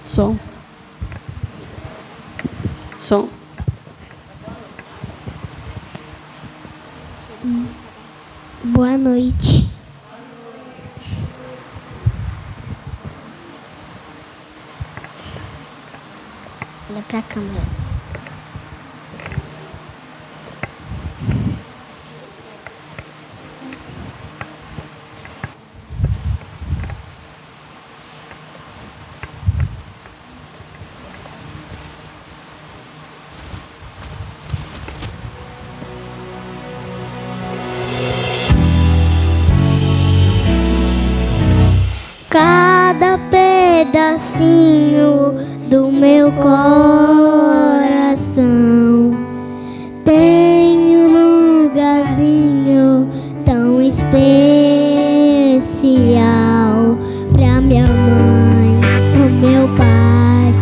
Som. Som. Boa noite. Olha pra câmera. Cada pedacinho do meu coração tem um lugarzinho tão especial pra minha mãe, pro meu pai,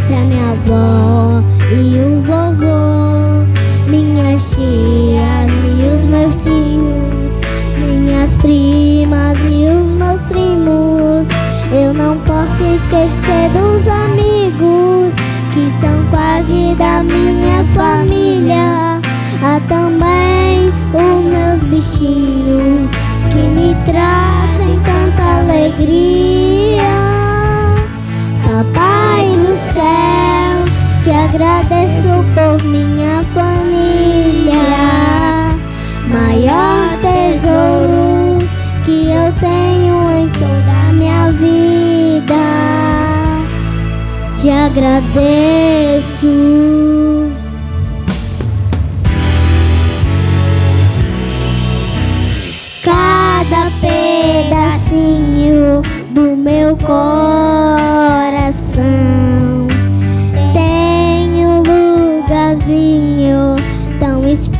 pra minha avó e o vovô, minhas tias e os meus tios, minhas primas e os meus primos. Eu não posso esquecer dos amigos que são quase da minha família. Há também os meus bichinhos que me trazem tanta alegria. Papai do céu, te agradeço por minha família. Maior tesouro que eu tenho em toda a minha vida. Te agradeço. Cada pedacinho do meu coração tem um lugarzinho tão especial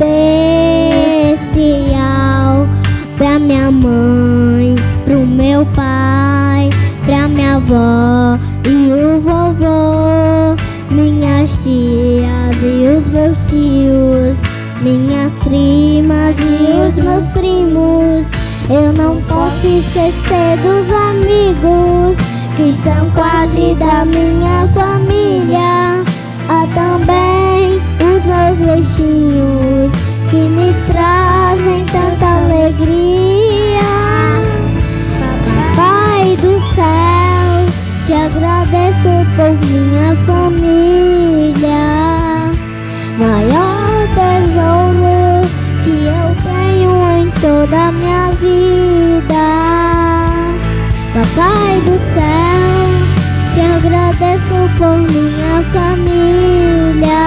pra minha mãe, pro meu pai, pra minha avó e o vovô, minhas tias e os meus tios, minhas primas e os meus primos. Eu não posso esquecer dos amigos que são quase da minha família. Há também os meus bichinhos que me trazem tanta alegria. Papai do céu, te agradeço por minha família. Maior tesouro que eu tenho em toda a minha vida. Papai do céu, te agradeço por minha família.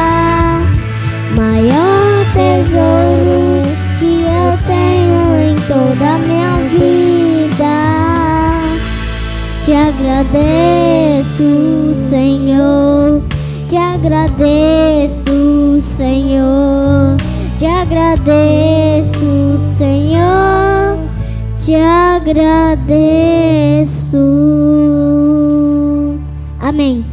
Maior tesouro que eu tenho em toda a minha vida. Te agradeço, Senhor. Te agradeço, Senhor. Te agradeço, Senhor. Te agradeço. Amém.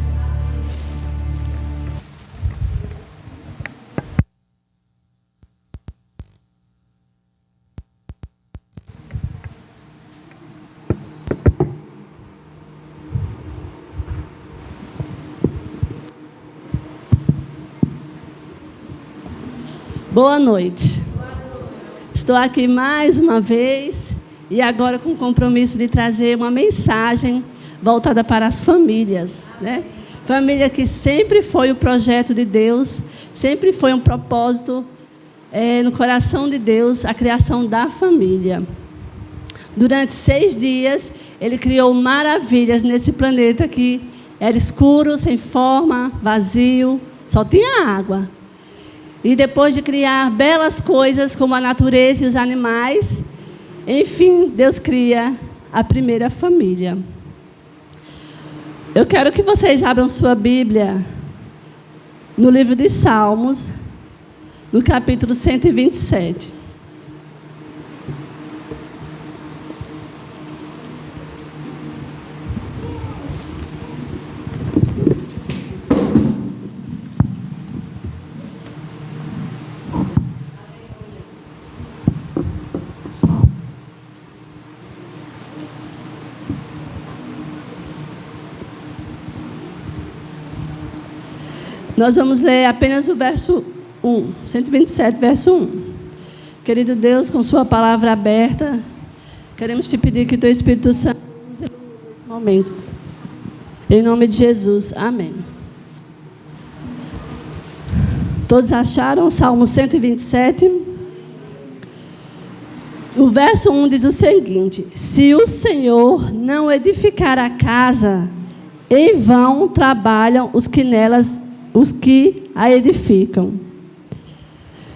Boa noite. Estou aqui mais uma vez e agora com o compromisso de trazer uma mensagem voltada para as famílias, né? Família que sempre foi o projeto de Deus, sempre foi um propósito no coração de Deus, a criação da família. Durante 6 dias, Ele criou maravilhas nesse planeta que era escuro, sem forma, vazio, só tinha água. E depois de criar belas coisas como a natureza e os animais, enfim, Deus cria a primeira família. Eu quero que vocês abram sua Bíblia no livro de Salmos, no capítulo 127. Nós vamos ler apenas o verso 1, 127, verso 1. Querido Deus, com sua palavra aberta, queremos te pedir que teu Espírito Santo nos ilumine nesse momento. Em nome de Jesus, amém. Todos acharam? Salmo 127. O verso 1 diz o seguinte: se o Senhor não edificar a casa, em vão trabalham os que a edificam.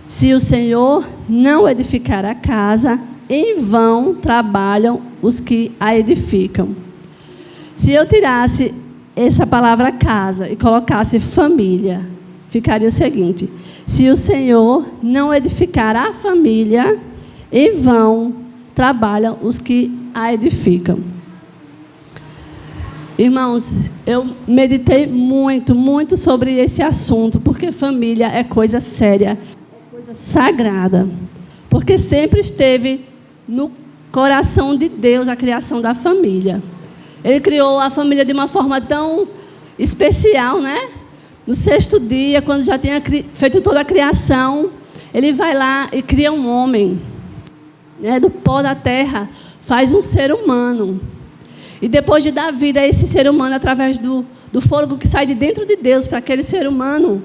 Se o Senhor não edificar a casa, em vão trabalham os que a edificam. Se eu tirasse essa palavra casa e colocasse família, ficaria o seguinte: se o Senhor não edificar a família, em vão trabalham os que a edificam. Irmãos, eu meditei muito sobre esse assunto, porque família é coisa séria, é coisa sagrada. Porque sempre esteve no coração de Deus a criação da família. Ele criou a família de uma forma tão especial, né? No 6º dia, quando já tinha feito toda a criação, ele vai lá e cria um homem, né? Do pó da terra, faz um ser humano. E depois de dar vida a esse ser humano, através do fôlego que sai de dentro de Deus para aquele ser humano.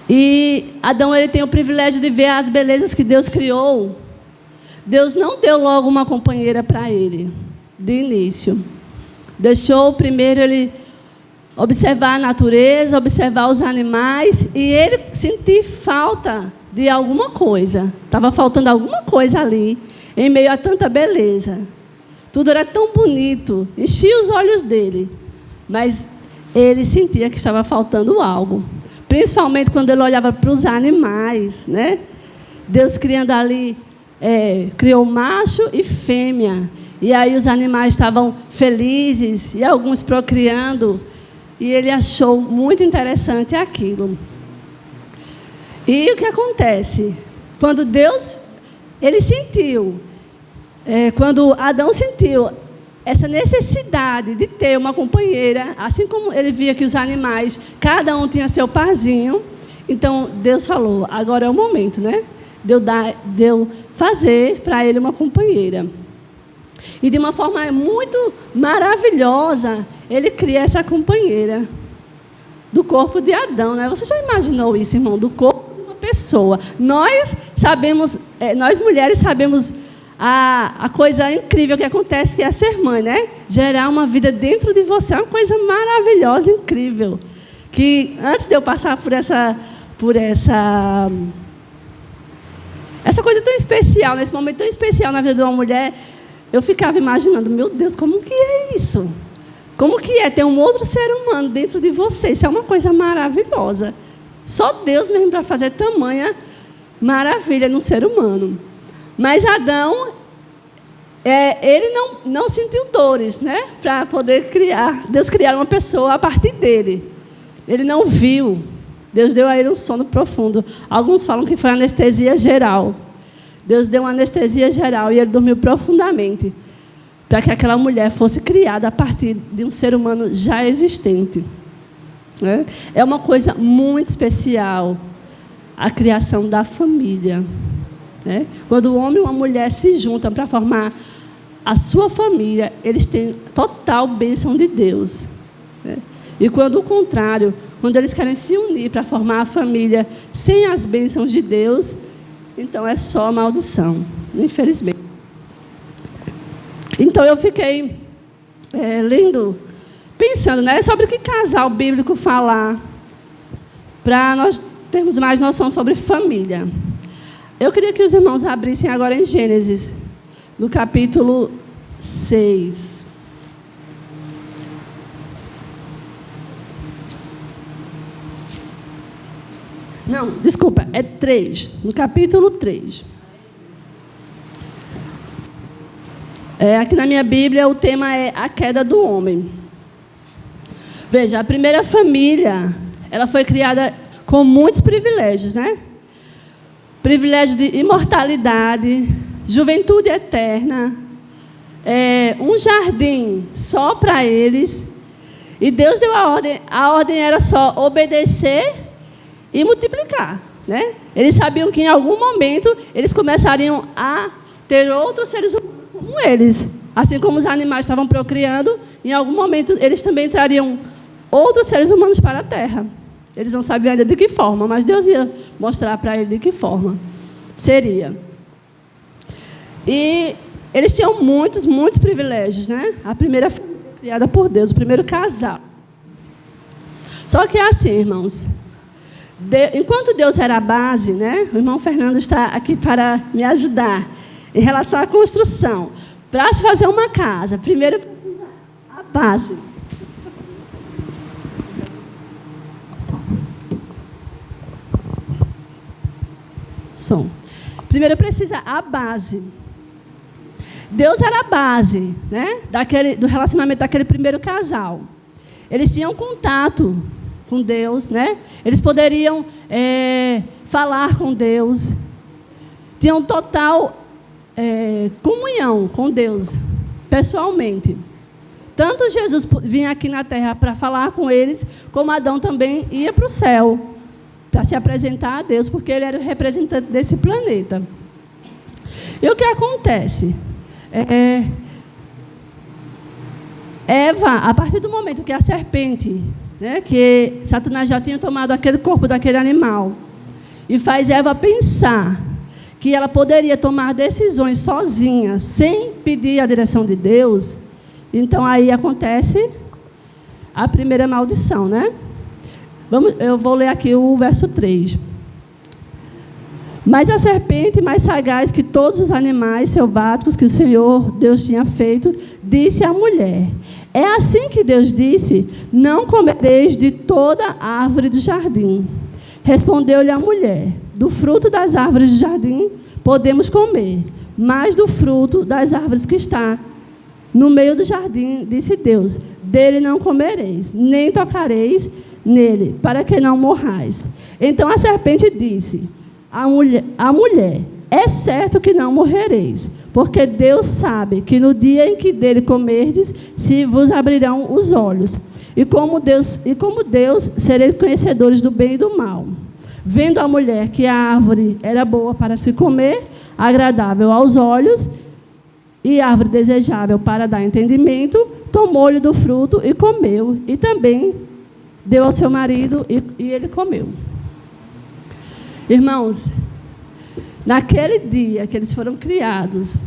E Adão, ele tem o privilégio de ver as belezas que Deus criou. Deus não deu logo uma companheira para ele, de início. Deixou primeiro ele observar a natureza, observar os animais, e ele sentir falta de alguma coisa. Estava faltando alguma coisa ali, em meio a tanta beleza. Tudo era tão bonito, enchia os olhos dele, mas ele sentia que estava faltando algo. Principalmente quando ele olhava para os animais, né? Deus criando ali, criou macho e fêmea. E aí os animais estavam felizes, e alguns procriando. E ele achou muito interessante aquilo. E o que acontece? Quando Deus, ele sentiu... quando Adão sentiu essa necessidade de ter uma companheira, assim como ele via que os animais, cada um tinha seu parzinho, então Deus falou, agora é o momento, né? De eu fazer para ele uma companheira. E de uma forma muito maravilhosa, ele cria essa companheira do corpo de Adão, né? Você já imaginou isso, irmão? Do corpo de uma pessoa. Nós sabemos, nós mulheres sabemos a coisa incrível que acontece, que é ser mãe, né? Gerar uma vida dentro de você é uma coisa maravilhosa, incrível. Que antes de eu passar por essa coisa tão especial, nesse momento tão especial na vida de uma mulher, eu ficava imaginando, meu Deus, como que é isso? Como que é ter um outro ser humano dentro de você? Isso é uma coisa maravilhosa. Só Deus mesmo para fazer tamanha maravilha no ser humano. Mas Adão, ele não sentiu dores, né? Para poder criar. Deus criar uma pessoa a partir dele. Ele não viu. Deus deu a ele um sono profundo. Alguns falam que foi anestesia geral. Deus deu uma anestesia geral e ele dormiu profundamente, para que aquela mulher fosse criada a partir de um ser humano já existente. É uma coisa muito especial, a criação da família. Quando o homem e uma mulher se juntam para formar a sua família, eles têm total bênção de Deus. E quando o contrário, quando eles querem se unir para formar a família sem as bênçãos de Deus, então é só maldição, infelizmente. Então eu fiquei lendo, pensando, né, sobre o que casal bíblico falar, para nós termos mais noção sobre família. Eu queria que os irmãos abrissem agora em Gênesis, no capítulo 6. Não, desculpa, é 3, no capítulo 3. Aqui na minha Bíblia o tema é a queda do homem. Veja, a primeira família, ela foi criada com muitos privilégios, né? Privilégio de imortalidade, juventude eterna, um jardim só para eles E Deus deu a ordem era só obedecer e multiplicar, né? Eles sabiam que em algum momento eles começariam a ter outros seres humanos como eles. Assim como os animais estavam procriando, em algum momento eles também trariam outros seres humanos para a Terra. Eles não sabiam ainda de que forma, mas Deus ia mostrar para eles de que forma seria. E eles tinham muitos privilégios, né? A primeira família criada por Deus, o primeiro casal. Só que é assim, irmãos. Enquanto Deus era a base, né? O irmão Fernando está aqui para me ajudar em relação à construção. Para se fazer uma casa, primeiro precisa a base. Som. Primeiro precisa a base. Deus era a base, né, do relacionamento daquele primeiro casal. Eles tinham contato com Deus, né? Eles poderiam falar com Deus. Tinham total comunhão com Deus, pessoalmente. Tanto Jesus vinha aqui na terra para falar com eles, como Adão também ia para o céu, para se apresentar a Deus, porque ele era o representante desse planeta. E o que acontece? Eva, a partir do momento que a serpente, né, que Satanás já tinha tomado aquele corpo daquele animal, e faz Eva pensar que ela poderia tomar decisões sozinha, sem pedir a direção de Deus, então aí acontece a primeira maldição, né? Eu vou ler aqui o verso 3. Mas a serpente, mais sagaz que todos os animais selváticos que o Senhor Deus tinha feito, disse à mulher: é assim que Deus disse: não comereis de toda árvore do jardim. Respondeu-lhe a mulher: do fruto das árvores do jardim podemos comer, mas do fruto das árvores que está no meio do jardim, disse Deus: dele não comereis, nem tocareis nele, para que não morrais. Então a serpente disse à mulher: é certo que não morrereis, porque Deus sabe que no dia em que dele comerdes, se vos abrirão os olhos, e como Deus sereis conhecedores do bem e do mal. Vendo a mulher que a árvore era boa para se comer, agradável aos olhos, e árvore desejável para dar entendimento, tomou-lhe do fruto e comeu, e também deu ao seu marido, e ele comeu. Irmãos, naquele dia que eles foram criados,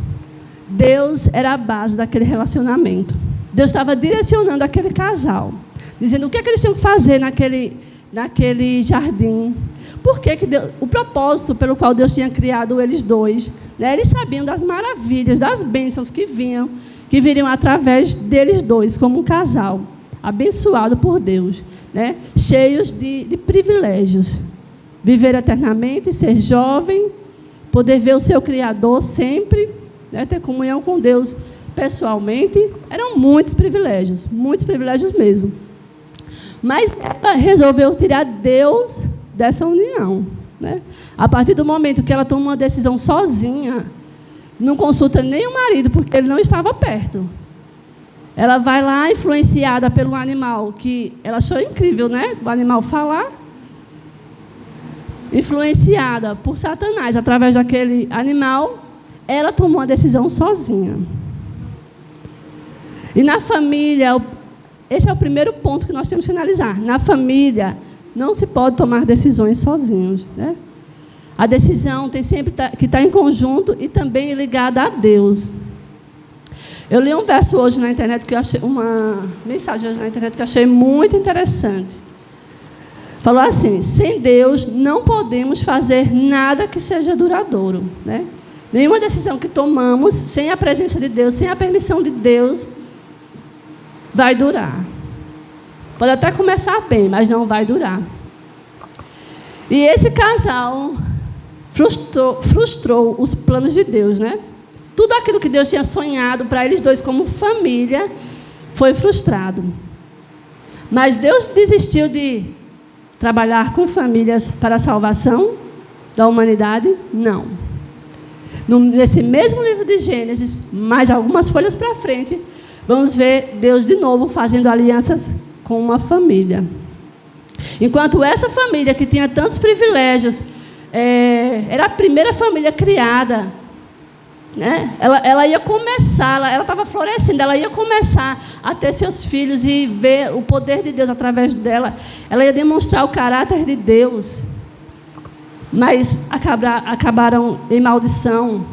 Deus era a base daquele relacionamento. Deus estava direcionando aquele casal, dizendo o que eles tinham que fazer naquele jardim. Por que Deus, o propósito pelo qual Deus tinha criado eles dois, né? Eles sabiam das maravilhas, das bênçãos que viriam através deles dois, como um casal, abençoado por Deus, né? Cheios de privilégios. Viver eternamente, ser jovem, poder ver o seu Criador sempre, né? Ter comunhão com Deus pessoalmente. Eram muitos privilégios mesmo. Mas ela resolveu tirar Deus dessa união, né? A partir do momento que ela toma uma decisão sozinha, não consulta nem o marido, porque ele não estava perto. Ela vai lá, influenciada pelo animal, que ela achou incrível, né? O animal falar. Influenciada por Satanás, através daquele animal, ela tomou uma decisão sozinha. E na família, esse é o primeiro ponto que nós temos que finalizar. Na família, não se pode tomar decisões sozinhos, né? A decisão tem sempre que estar em conjunto e também ligada a Deus. Eu li um verso hoje na internet, que eu achei uma mensagem hoje na internet que eu achei muito interessante. Falou assim: sem Deus não podemos fazer nada que seja duradouro, né? Nenhuma decisão que tomamos sem a presença de Deus, sem a permissão de Deus, vai durar. Pode até começar bem, mas não vai durar. E esse casal frustrou os planos de Deus, né? Tudo aquilo que Deus tinha sonhado para eles dois como família foi frustrado. Mas Deus desistiu de trabalhar com famílias para a salvação da humanidade? Não. Nesse mesmo livro de Gênesis, mais algumas folhas para frente, vamos ver Deus de novo fazendo alianças com uma família. Enquanto essa família, que tinha tantos privilégios, era a primeira família criada, né? Ela ia começar, ela estava florescendo, ela ia começar a ter seus filhos e ver o poder de Deus através dela. Ela ia demonstrar o caráter de Deus. Mas acabaram em maldição.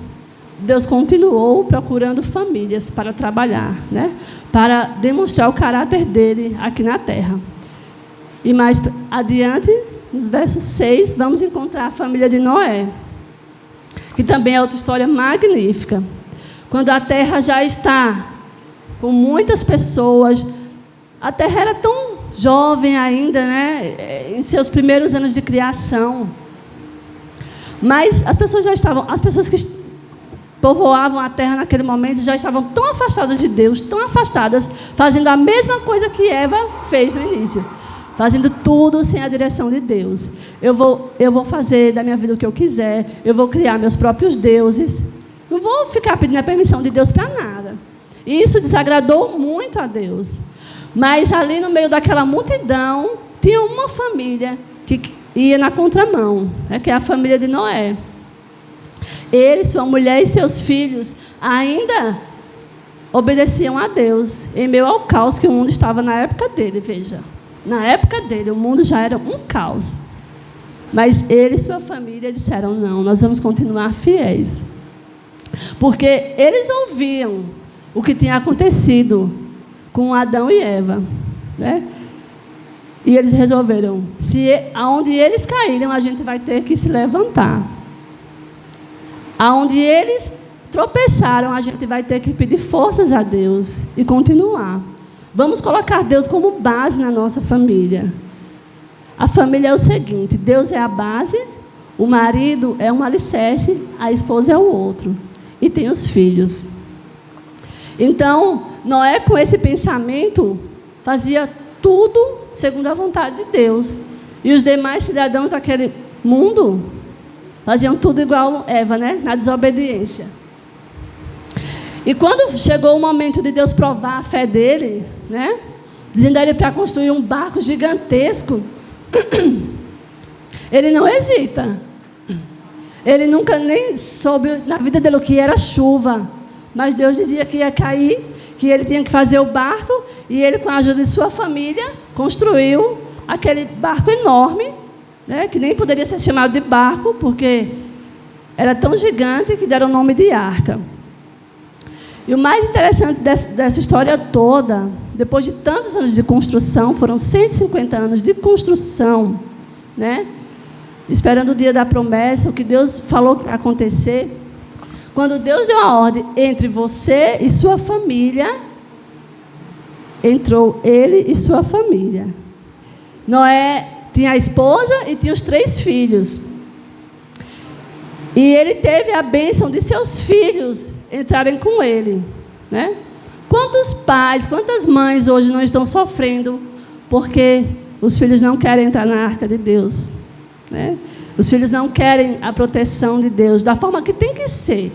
Deus continuou procurando famílias para trabalhar, né? Para demonstrar o caráter dele aqui na terra. E mais adiante, nos versos 6, vamos encontrar a família de Noé, que também é outra história magnífica. Quando a terra já está com muitas pessoas, a terra era tão jovem ainda, né? Em seus primeiros anos de criação. Mas as pessoas que povoavam a terra naquele momento já estavam tão afastadas de Deus, tão afastadas, fazendo a mesma coisa que Eva fez no início. Fazendo tudo sem a direção de Deus. Eu vou fazer da minha vida o que eu quiser. Eu vou criar meus próprios deuses. Não vou ficar pedindo a permissão de Deus para nada. E isso desagradou muito a Deus. Mas ali no meio daquela multidão, tinha uma família que ia na contramão, né, que é a família de Noé. Ele, sua mulher e seus filhos ainda obedeciam a Deus, em meio ao caos que o mundo estava na época dele, veja. Na época dele, o mundo já era um caos. Mas ele e sua família disseram, não, nós vamos continuar fiéis. Porque eles ouviam o que tinha acontecido com Adão e Eva, né? E eles resolveram, aonde eles caíram, a gente vai ter que se levantar. Aonde eles tropeçaram, a gente vai ter que pedir forças a Deus e continuar. Vamos colocar Deus como base na nossa família. A família é o seguinte: Deus é a base, o marido é um alicerce, a esposa é o outro. E tem os filhos. Então, Noé, com esse pensamento, fazia tudo segundo a vontade de Deus. E os demais cidadãos daquele mundo faziam tudo igual Eva, né? Na desobediência. E quando chegou o momento de Deus provar a fé dele, né? Dizendo a ele para construir um barco gigantesco, ele não hesita. Ele nunca nem soube na vida dele o que era chuva. Mas Deus dizia que ia cair, que ele tinha que fazer o barco, e ele, com a ajuda de sua família, construiu aquele barco enorme, né? Que nem poderia ser chamado de barco, porque era tão gigante que deram o nome de arca. E o mais interessante dessa história toda, depois de tantos anos de construção, foram 150 anos de construção, né? Esperando o dia da promessa, o que Deus falou que ia acontecer. Quando Deus deu a ordem entre você e sua família, entrou ele e sua família. Noé tinha a esposa e tinha os 3 filhos. E ele teve a bênção de seus filhos entrarem com ele, né? Quantos pais, quantas mães hoje não estão sofrendo porque os filhos não querem entrar na arca de Deus, né? Os filhos não querem a proteção de Deus da forma que tem que ser.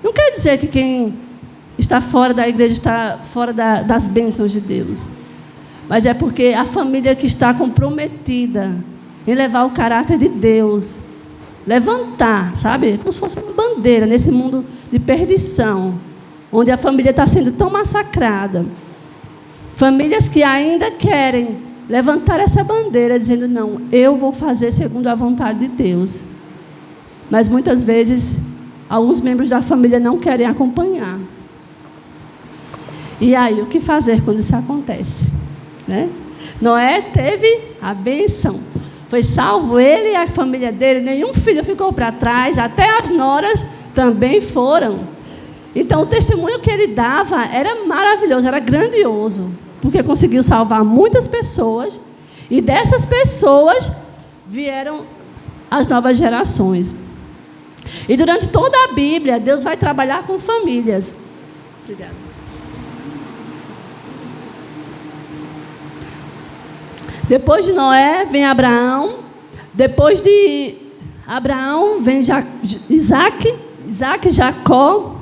Não quer dizer que quem está fora da igreja está fora das bênçãos de Deus. Mas é porque a família que está comprometida em levar o caráter de Deus, levantar, sabe? Como se fosse uma bandeira nesse mundo de perdição, onde a família está sendo tão massacrada. Famílias que ainda querem levantar essa bandeira, dizendo, não, eu vou fazer segundo a vontade de Deus. Mas muitas vezes, alguns membros da família não querem acompanhar. E aí, o que fazer quando isso acontece? Né? Noé teve a bênção. Foi salvo ele e a família dele. Nenhum filho ficou para trás. Até as noras também foram. Então, o testemunho que ele dava era maravilhoso, era grandioso. Porque conseguiu salvar muitas pessoas. E dessas pessoas vieram as novas gerações. E durante toda a Bíblia, Deus vai trabalhar com famílias. Obrigada. Depois de Noé, vem Abraão. Depois de Abraão, vem Isaac, Jacó.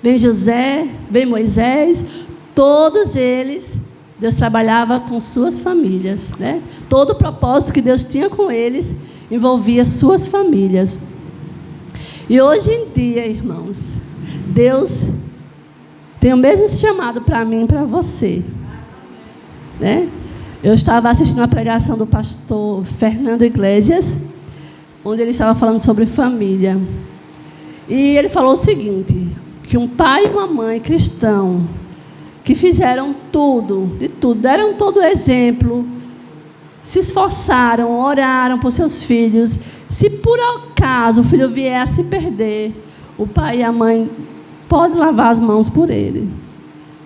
Vem José, vem Moisés. Todos eles Deus trabalhava com suas famílias, né? Todo o propósito que Deus tinha com eles envolvia suas famílias. E hoje em dia, irmãos, Deus tem o mesmo chamado para mim e para você, né? Eu estava assistindo a pregação do pastor Fernando Iglesias, onde ele estava falando sobre família. E ele falou o seguinte, que um pai e uma mãe cristão que fizeram tudo, de tudo, deram todo o exemplo, se esforçaram, oraram por seus filhos. Se por acaso o filho vier a se perder, o pai e a mãe podem lavar as mãos por ele.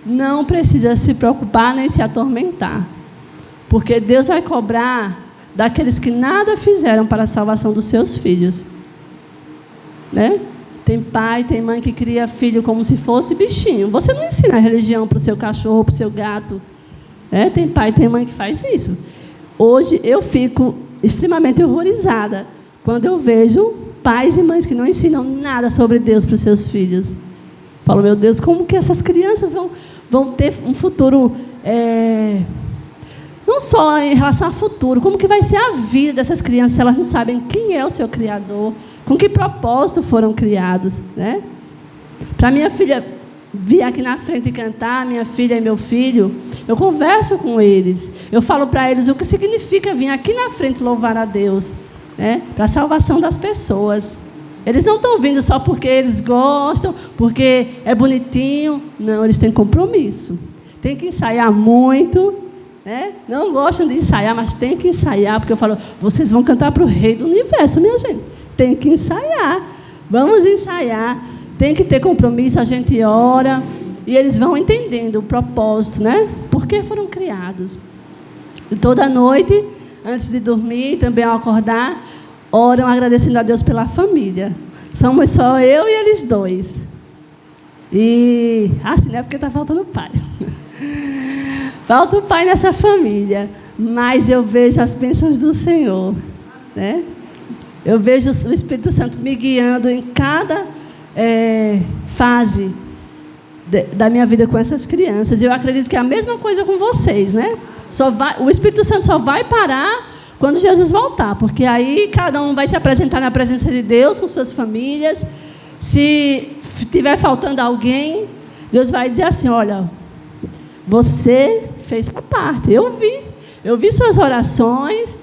Não precisa se preocupar nem se atormentar, porque Deus vai cobrar daqueles que nada fizeram para a salvação dos seus filhos, né? Tem pai, tem mãe que cria filho como se fosse bichinho. Você não ensina a religião para o seu cachorro, para o seu gato, né? Tem pai, tem mãe que faz isso. Hoje eu fico extremamente horrorizada quando eu vejo pais e mães que não ensinam nada sobre Deus para os seus filhos. Falo, meu Deus, como que essas crianças vão ter um futuro, não só em relação ao futuro, como que vai ser a vida dessas crianças se elas não sabem quem é o seu Criador, com que propósito foram criados, né? Para minha filha vir aqui na frente e cantar, minha filha e meu filho, eu converso com eles, eu falo para eles o que significa vir aqui na frente louvar a Deus, né? Para a salvação das pessoas. Eles não estão vindo só porque eles gostam, porque é bonitinho. Não, eles têm compromisso. Tem que ensaiar muito, né? Não gostam de ensaiar, mas tem que ensaiar, porque eu falo, vocês vão cantar para o Rei do Universo, minha gente. Tem que ensaiar. Vamos ensaiar. Tem que ter compromisso, a gente ora. E eles vão entendendo o propósito, né? Por que foram criados. E toda noite, antes de dormir, também ao acordar, oram agradecendo a Deus pela família. Somos só eu e eles dois. E assim, não é porque está faltando o pai. Falta o pai nessa família. Mas eu vejo as bênçãos do Senhor, né? Eu vejo o Espírito Santo me guiando em cada fase da minha vida com essas crianças. E eu acredito que é a mesma coisa com vocês, né? O Espírito Santo só vai parar quando Jesus voltar, porque aí cada um vai se apresentar na presença de Deus com suas famílias. Se estiver faltando alguém, Deus vai dizer assim, olha, você fez parte, eu vi suas orações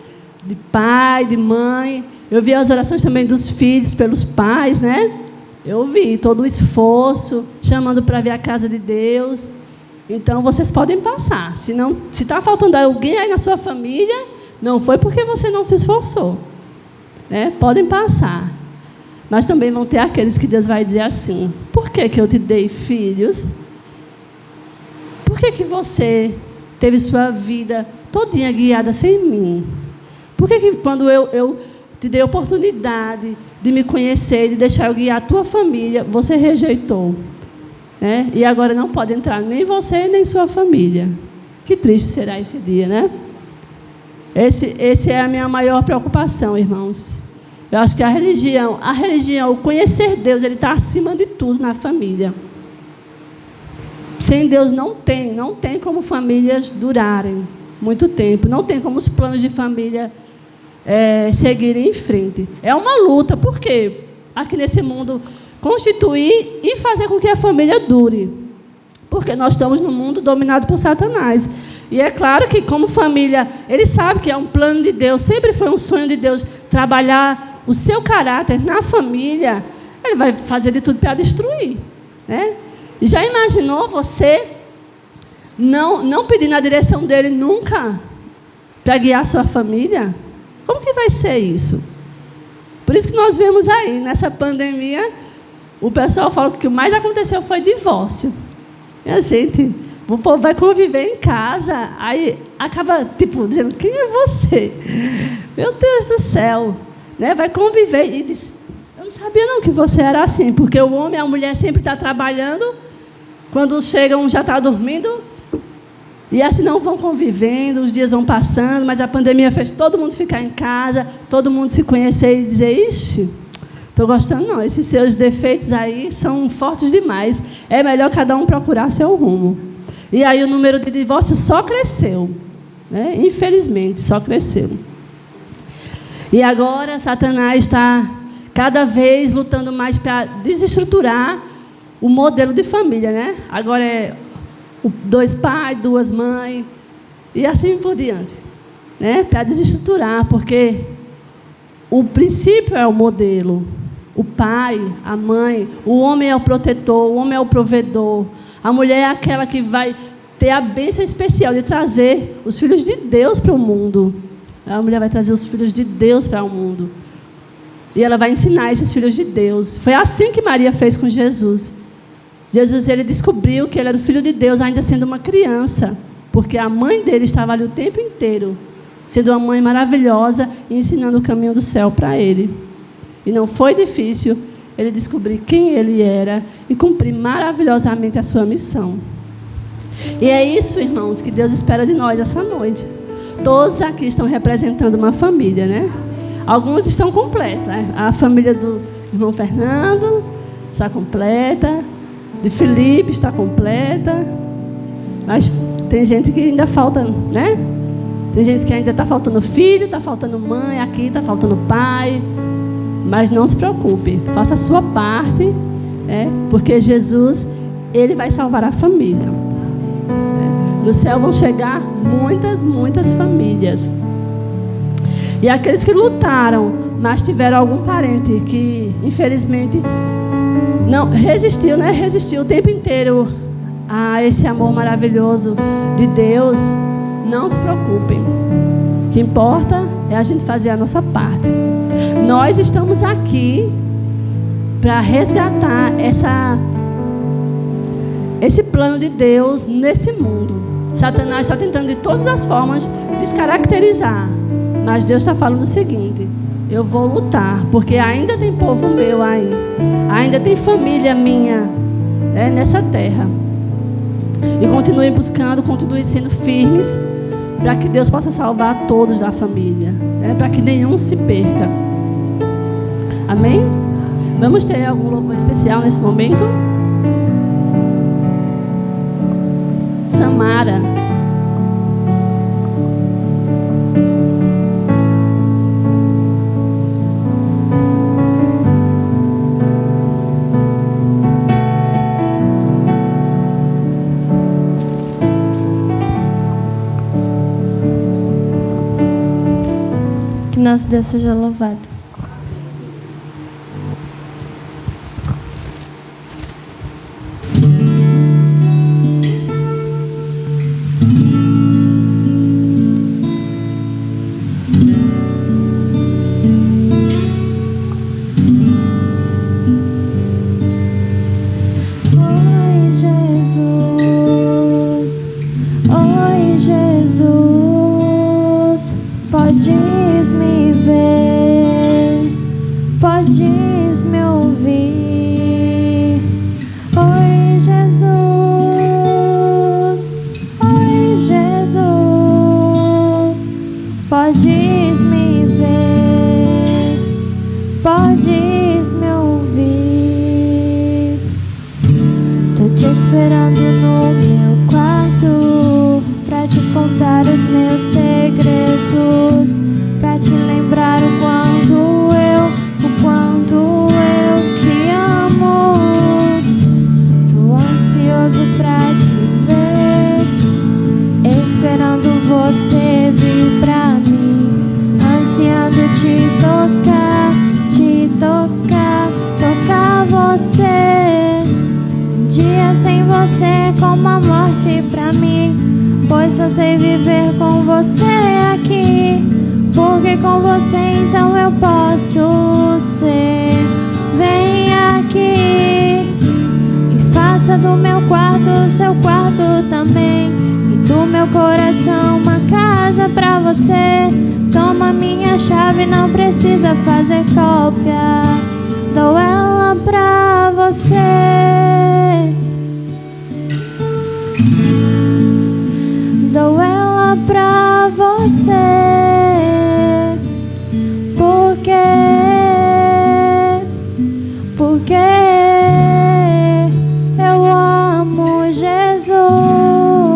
de pai, de mãe, eu vi as orações também dos filhos pelos pais, né? Eu vi todo o esforço, chamando para ver a casa de Deus. Então, vocês podem passar. Se está faltando alguém aí na sua família, não foi porque você não se esforçou, né? Podem passar. Mas também vão ter aqueles que Deus vai dizer assim, por que eu te dei filhos? Por que você teve sua vida todinha guiada sem mim? Por que quando eu te dei a oportunidade de me conhecer, de deixar eu guiar a tua família, você rejeitou, né? E agora não pode entrar nem você, nem sua família. Que triste será esse dia, né? Esse é a minha maior preocupação, irmãos. Eu acho que a religião, o conhecer Deus, ele está acima de tudo na família. Sem Deus não tem como famílias durarem muito tempo, não tem como os planos de família seguirem em frente. É uma luta, por quê? Aqui nesse mundo, constituir e fazer com que a família dure. Porque nós estamos num mundo dominado por Satanás. E é claro que, como família, ele sabe que é um plano de Deus, sempre foi um sonho de Deus trabalhar o seu caráter na família. Ele vai fazer de tudo para destruir, né? E já imaginou você não pedir na direção dele nunca para guiar a sua família? Como que vai ser isso? Por isso que nós vemos aí, nessa pandemia, o pessoal fala que o mais aconteceu foi divórcio. Minha gente, o povo vai conviver em casa, aí acaba, dizendo, quem é você? Meu Deus do céu, né? Vai conviver e diz, eu não sabia não que você era assim, porque o homem e a mulher sempre estão trabalhando, quando chegam já está dormindo, e assim não vão convivendo, os dias vão passando, mas a pandemia fez todo mundo ficar em casa, todo mundo se conhecer e dizer, ixi, estou gostando não, esses seus defeitos aí são fortes demais, é melhor cada um procurar seu rumo. E aí o número de divórcios só cresceu, né? Infelizmente, só cresceu. E agora Satanás está cada vez lutando mais para desestruturar o modelo de família, né? Agora é 2 pais, 2 mães, e assim por diante, né? Para desestruturar, porque o princípio é o modelo. O pai, a mãe, o homem é o protetor, o homem é o provedor. A mulher é aquela que vai ter a bênção especial de trazer os filhos de Deus para o mundo. A mulher vai trazer os filhos de Deus para o mundo. E ela vai ensinar esses filhos de Deus. Foi assim que Maria fez com Jesus. Jesus, ele descobriu que ele era o filho de Deus, ainda sendo uma criança, porque a mãe dele estava ali o tempo inteiro, sendo uma mãe maravilhosa e ensinando o caminho do céu para ele. E não foi difícil ele descobrir quem ele era e cumprir maravilhosamente a sua missão. E é isso, irmãos, que Deus espera de nós essa noite. Todos aqui estão representando uma família, né? Alguns estão completas. A família do irmão Fernando está completa, de Felipe está completa, mas tem gente que ainda falta, né? Tem gente que ainda está faltando filho, está faltando mãe, aqui está faltando pai. Mas não se preocupe, faça a sua parte, né? Porque Jesus, ele vai salvar a família. No céu vão chegar muitas, muitas famílias. E aqueles que lutaram, mas tiveram algum parente que, infelizmente, não resistiu, né? Resistiu o tempo inteiro a esse amor maravilhoso de Deus. Não se preocupem. O que importa é a gente fazer a nossa parte. Nós estamos aqui para resgatar esse plano de Deus nesse mundo. Satanás está tentando de todas as formas descaracterizar. Mas Deus está falando o seguinte: eu vou lutar, porque ainda tem povo meu aí. Ainda tem família minha, né, nessa terra. E continue buscando, continue sendo firmes, para que Deus possa salvar todos da família, né, para que nenhum se perca. Amém? Vamos ter algum louvor especial nesse momento? Samara. Que nosso Deus seja louvado. Podes me ver, podes me ouvir. Oi, Jesus, oi, Jesus. Podes me ver, podes me ouvir. Tô te esperando no meu quarto pra te contar os meus segredos, pra te lembrar o quanto eu te amo. Tô ansioso pra te ver, esperando você vir pra mim, ansiando te tocar você. Um dia sem você é como a morte pra mim, pois só sei viver com você aqui. Porque com você então eu posso ser. Vem aqui e faça do meu quarto o seu quarto também, e do meu coração uma casa pra você. Toma minha chave, não precisa fazer cópia, dou ela pra você. Dou ela pra você. Porque eu amo Jesus.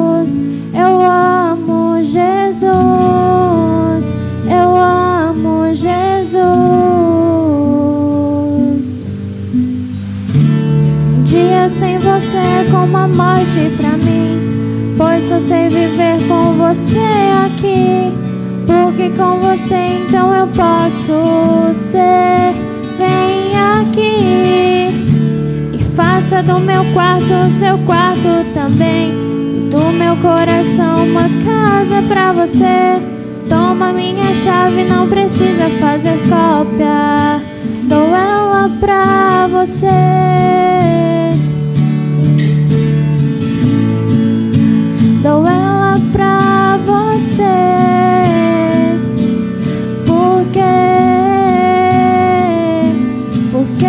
morte pra mim, pois só sei viver com você aqui. Porque com você então eu posso ser. Vem aqui e faça do meu quarto o seu quarto também, e do meu coração uma casa pra você. Toma minha chave, não precisa fazer cópia, dou ela pra você. Dou ela pra você. Por quê? Porque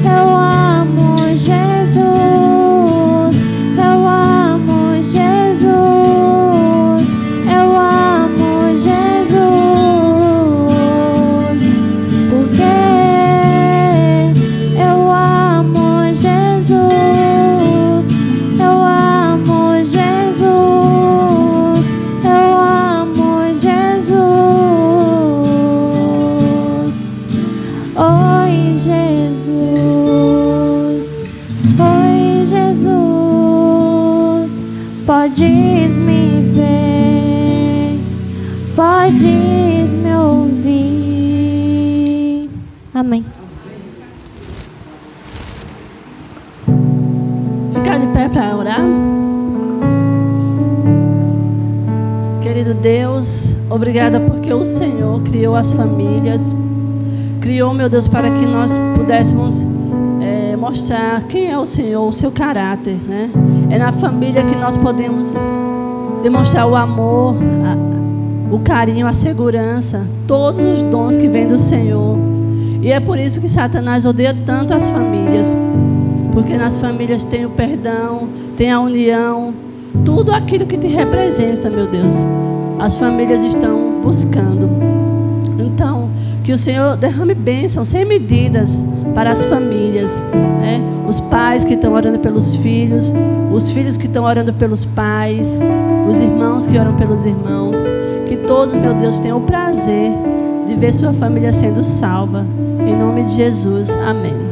eu amo Jesus. Eu amo Jesus. Eu amo Jesus. Porque eu amo Jesus. Eu amo Jesus. Eu amo Jesus. Oi, Jesus. Oi, Jesus. Podes me ver, podes me ouvir. Amém. Ficar de pé para orar. Querido Deus, obrigada porque o Senhor criou as famílias. Criou, meu Deus, para que nós pudéssemos mostrar quem é o Senhor, o seu caráter, né? É na família que nós podemos demonstrar o amor, o carinho, a segurança, todos os dons que vêm do Senhor. E é por isso que Satanás odeia tanto as famílias, porque nas famílias tem o perdão, tem a união, tudo aquilo que te representa, meu Deus, as famílias estão buscando. Então, que o Senhor derrame bênção sem medidas para as famílias, né? Os pais que estão orando pelos filhos, os filhos que estão orando pelos pais, os irmãos que oram pelos irmãos. Que todos, meu Deus, tenham o prazer de ver sua família sendo salva. Em nome de Jesus, amém.